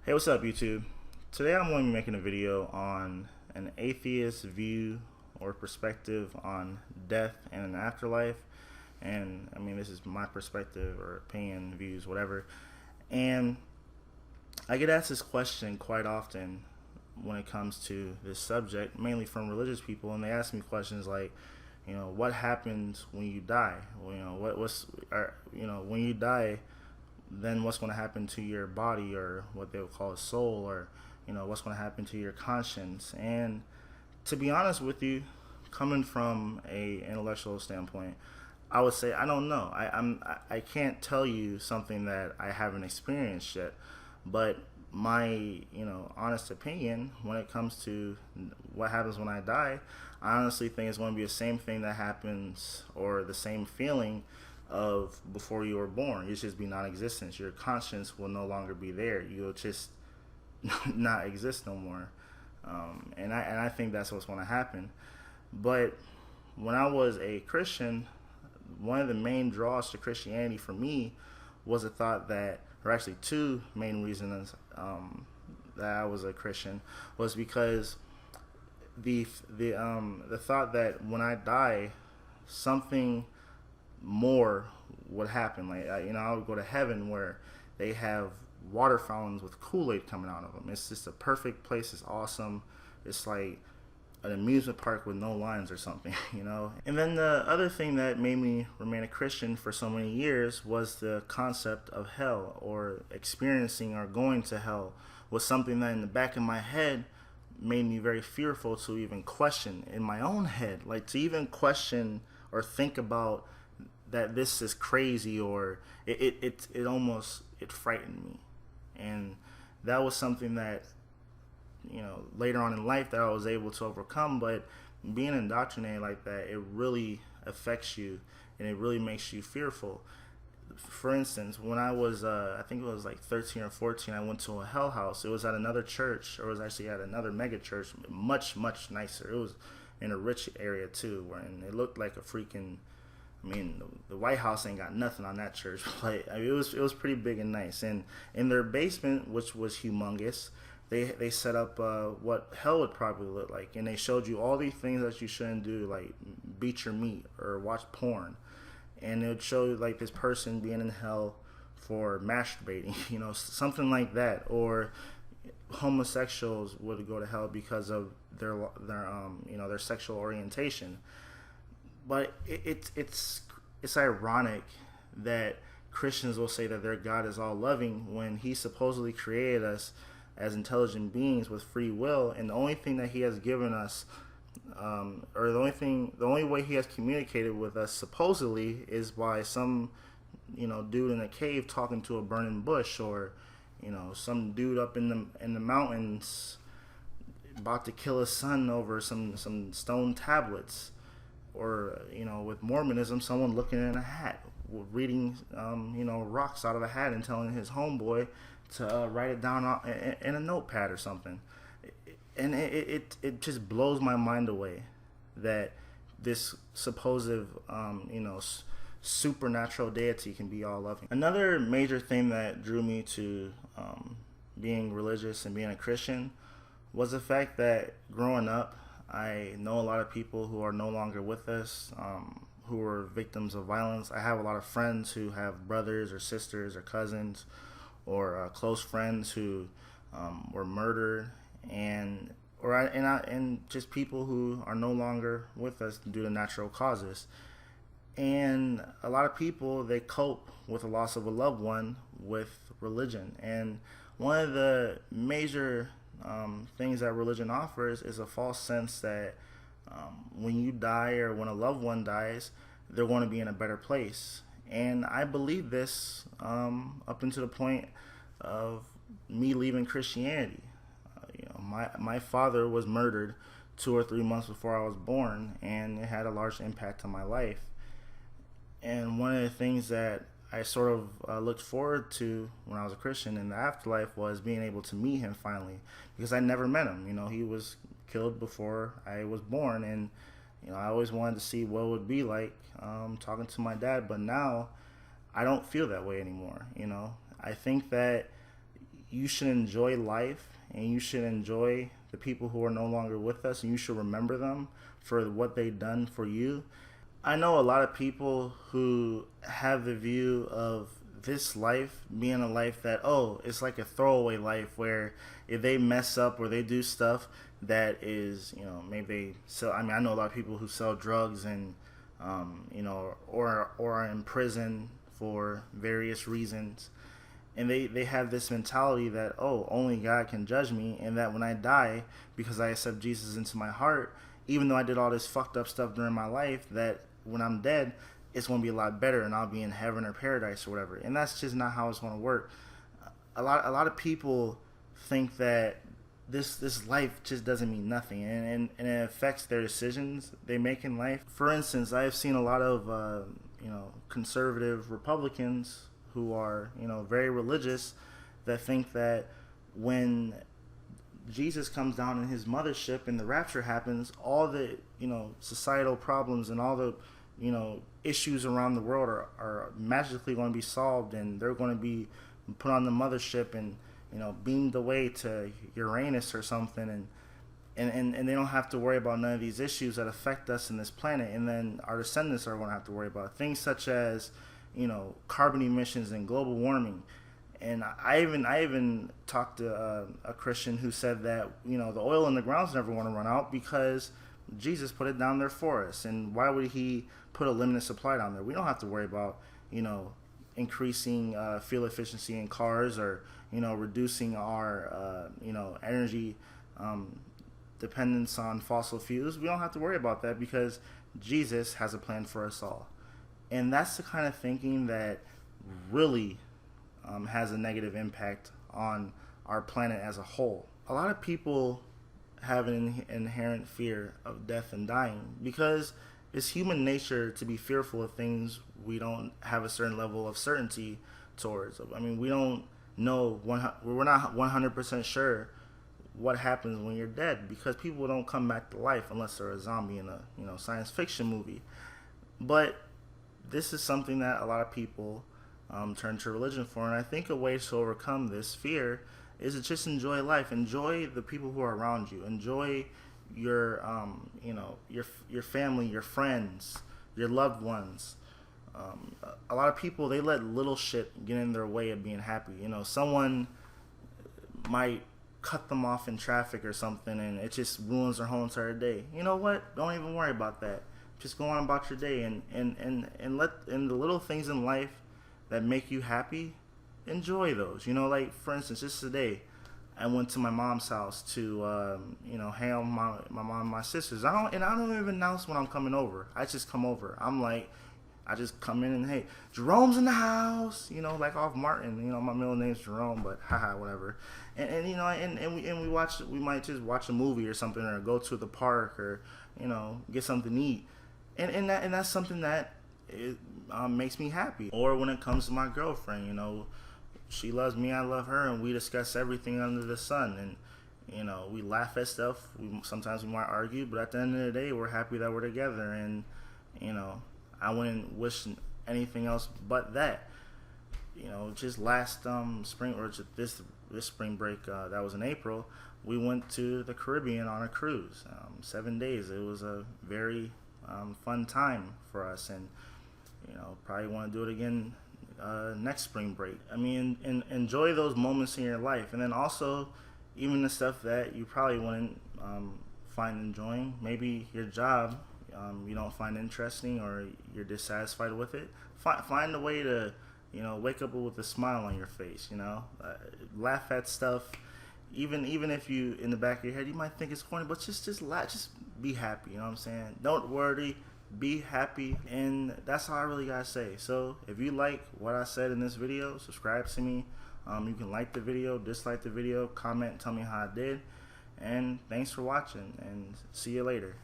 Hey, what's up, YouTube? Today I'm going to be making a video on an atheist view or perspective on death and an afterlife. And I mean, this is my perspective or opinion, views, whatever. And I get asked this question quite often when it comes to this subject, mainly from religious people, and they ask me questions like, what happens when you die? Well, when you die, then what's going to happen to your body, or what they would call a soul, or what's going to happen to your conscience? And to be honest with you, coming from a intellectual standpoint, I would say I don't know. I can't tell you something that I haven't experienced yet, but my honest opinion when it comes to what happens when I die, I honestly think it's going to be the same thing that happens, or the same feeling of before you were born. You'll just be non-existent. Your conscience will no longer be there. You'll just not exist no more. And I think that's what's going to happen. But when I was a Christian, one of the main draws to Christianity for me was the thought that, or actually two main reasons that I was a Christian, was because the thought that when I die, something more would happen. Like I would go to heaven where they have water fountains with Kool-Aid coming out of them. It's just a perfect place. It's awesome. It's like an amusement park with no lines or something, And then the other thing that made me remain a Christian for so many years was the concept of hell, or experiencing or going to hell, was something that in the back of my head made me very fearful to even question in my own head, like to even question or think about that this is crazy, or it almost frightened me. And that was something that later on in life that I was able to overcome. But being indoctrinated like that, it really affects you, and it really makes you fearful. For instance, when I was I think it was like 13 or 14, I went to a hell house. It was at another church, or it was actually at another mega church, much nicer. It was in a rich area too, and it looked like a freaking, the White House ain't got nothing on that church, but it was pretty big and nice. And in their basement, which was humongous, they set up what hell would probably look like, and they showed you all these things that you shouldn't do, like beat your meat or watch porn, and it would show you like this person being in hell for masturbating, something like that, or homosexuals would go to hell because of their sexual orientation. But it's ironic that Christians will say that their God is all loving when He supposedly created us as intelligent beings with free will, and the only thing that He has given us, or the only way He has communicated with us supposedly, is by some dude in a cave talking to a burning bush, or some dude up in the mountains about to kill his son over some stone tablets. Or with Mormonism, someone looking in a hat, reading rocks out of a hat and telling his homeboy to write it down in a notepad or something. And it just blows my mind away that this supposed supernatural deity can be all loving. Another major thing that drew me to being religious and being a Christian was the fact that growing up, I know a lot of people who are no longer with us, who were victims of violence. I have a lot of friends who have brothers or sisters or cousins, or close friends who were murdered, and just people who are no longer with us due to natural causes. And a lot of people, they cope with the loss of a loved one with religion. And one of the major things that religion offers is a false sense that when you die, or when a loved one dies, they're going to be in a better place. And I believe this up until the point of me leaving Christianity. My father was murdered 2 or 3 months before I was born, and it had a large impact on my life. And one of the things that I sort of looked forward to when I was a Christian in the afterlife was being able to meet him finally, because I never met him. He was killed before I was born, and I always wanted to see what it would be like talking to my dad. But now I don't feel that way anymore. I think that you should enjoy life, and you should enjoy the people who are no longer with us, and you should remember them for what they've done for you. I know a lot of people who have the view of this life being a life that, oh, it's like a throwaway life where if they mess up or they do stuff that is, maybe they sell. I mean, I know a lot of people who sell drugs and, or are in prison for various reasons. And they have this mentality that, oh, only God can judge me, and that when I die, because I accept Jesus into my heart, even though I did all this fucked up stuff during my life, that when I'm dead, it's going to be a lot better and I'll be in heaven or paradise or whatever. And that's just not how it's going to work. A lot of people think that this life just doesn't mean nothing, and it affects their decisions they make in life. For instance, I have seen a lot of conservative Republicans who are very religious that think that when Jesus comes down in his mothership and the rapture happens, all the societal problems and all the issues around the world are magically going to be solved, and they're going to be put on the mothership and beamed away to Uranus or something, and they don't have to worry about none of these issues that affect us in this planet, and then our descendants are going to have to worry about things such as carbon emissions and global warming. And I even talked to a Christian who said that the oil in the ground's never going to run out because Jesus put it down there for us, and why would he put a limited supply down there? We don't have to worry about increasing fuel efficiency in cars, or reducing our energy dependence on fossil fuels. We don't have to worry about that because Jesus has a plan for us all. And that's the kind of thinking that really has a negative impact on our planet as a whole. A lot of people have an inherent fear of death and dying because it's human nature to be fearful of things we don't have a certain level of certainty towards. I mean, we don't know, we're not 100% sure what happens when you're dead, because people don't come back to life unless they're a zombie in a science fiction movie. But this is something that a lot of people turn to religion for, and I think a way to overcome this fear is to just enjoy life, enjoy the people who are around you, enjoy your your family, your friends, your loved ones. A lot of people, they let little shit get in their way of being happy. Someone might cut them off in traffic or something, and it just ruins their whole entire day. You know what? Don't even worry about that. Just go on about your day, and let the little things in life that make you happy, enjoy those. Like for instance, just today, I went to my mom's house to hang out with my mom and my sisters. I don't even announce when I'm coming over. I just come over. I just come in and, hey, Jerome's in the house, like off Martin. My middle name's Jerome, but haha, whatever. And we might just watch a movie or something, or go to the park, or get something to eat. And that's something that makes me happy. Or when it comes to my girlfriend, she loves me, I love her, and we discuss everything under the sun. And we laugh at stuff. Sometimes we might argue, but at the end of the day, we're happy that we're together. And I wouldn't wish anything else but that. Just last spring, or just this spring break, that was in April, we went to the Caribbean on a cruise. 7 days. It was a very fun time for us, and probably want to do it again next spring break. I mean, enjoy those moments in your life, and then also even the stuff that you probably wouldn't find enjoying. Maybe your job you don't find interesting, or you're dissatisfied with it. Find a way to wake up with a smile on your face. Laugh at stuff, even if you, in the back of your head, you might think it's corny, but just laugh, just be happy. You know what I'm saying? Don't worry, be happy. And that's all I really gotta say. So if you like what I said in this video, subscribe to me. You can like the video, dislike the video, comment, tell me how I did. And thanks for watching, and see you later.